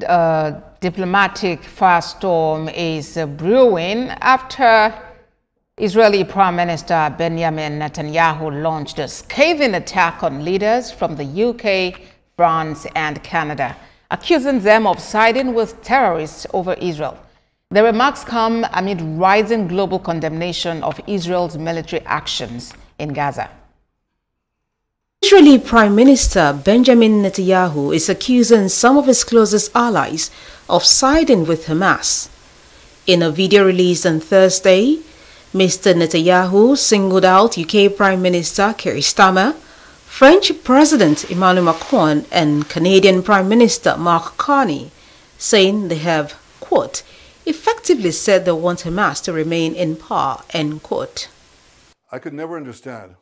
A diplomatic firestorm is brewing after Israeli Prime Minister Benjamin Netanyahu launched a scathing attack on leaders from the UK, France and Canada, accusing them of siding with terrorists over Israel. The remarks come amid rising global condemnation of Israel's military actions in Gaza. Israeli Prime Minister Benjamin Netanyahu is accusing some of his closest allies of siding with Hamas. In a video released on Thursday, Mr. Netanyahu singled out UK Prime Minister Keir Starmer, French President Emmanuel Macron and Canadian Prime Minister Carney, saying they have, quote, effectively said they want Hamas to remain in power, end quote. I could never understand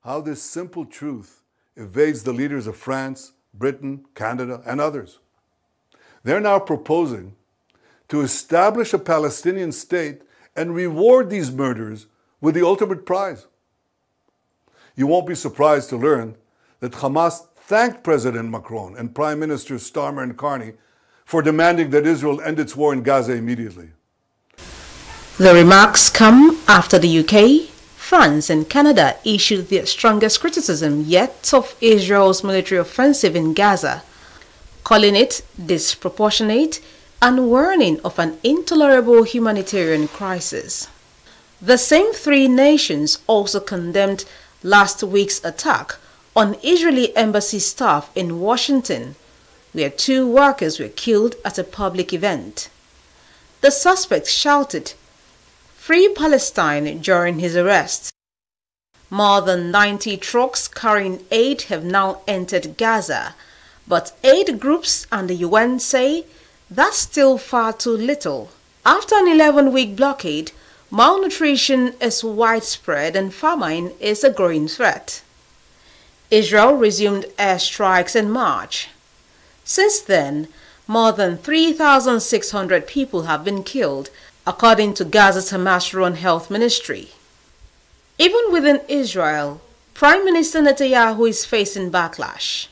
how this simple truth evades the leaders of France, Britain, Canada, and others. They're now proposing to establish a Palestinian state and reward these murderers with the ultimate prize. You won't be surprised to learn that Hamas thanked President Macron and Prime Ministers Starmer and Carney for demanding that Israel end its war in Gaza immediately. The remarks come after the UK, France and Canada issued their strongest criticism yet of Israel's military offensive in Gaza, calling it disproportionate and warning of an intolerable humanitarian crisis. The same three nations also condemned last week's attack on Israeli embassy staff in Washington, where 2 workers were killed at a public event. The suspect shouted, "Free Palestine," during his arrest. More than 90 trucks carrying aid have now entered Gaza, but aid groups and the UN say that's still far too little. After an 11-week blockade, malnutrition is widespread and famine is a growing threat. Israel resumed airstrikes in March. Since then, more than 3,600 people have been killed, according to Gaza's Hamas-run health ministry. Even within Israel, Prime Minister Netanyahu is facing backlash.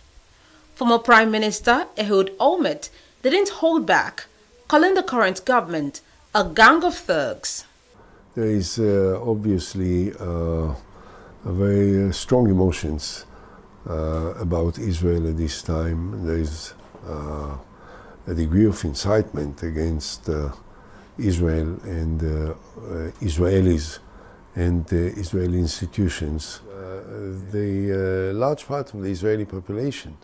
Former Prime Minister Ehud Olmert didn't hold back, calling the current government a gang of thugs. There is obviously very strong emotions about Israel at this time. There is a degree of incitement against Israel and Israelis and Israeli institutions. The large part of the Israeli population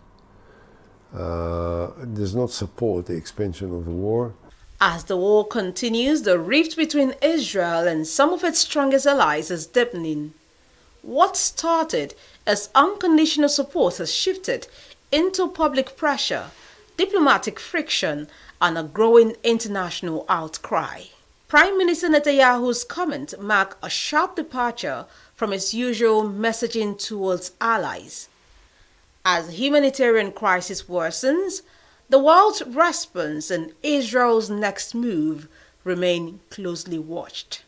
does not support the expansion of the war. As the war continues, the rift between Israel and some of its strongest allies is deepening. What started as unconditional support has shifted into public pressure, diplomatic friction, and a growing international outcry. Prime Minister Netanyahu's comment marked a sharp departure from his usual messaging towards allies. As the humanitarian crisis worsens, the world's response and Israel's next move remain closely watched.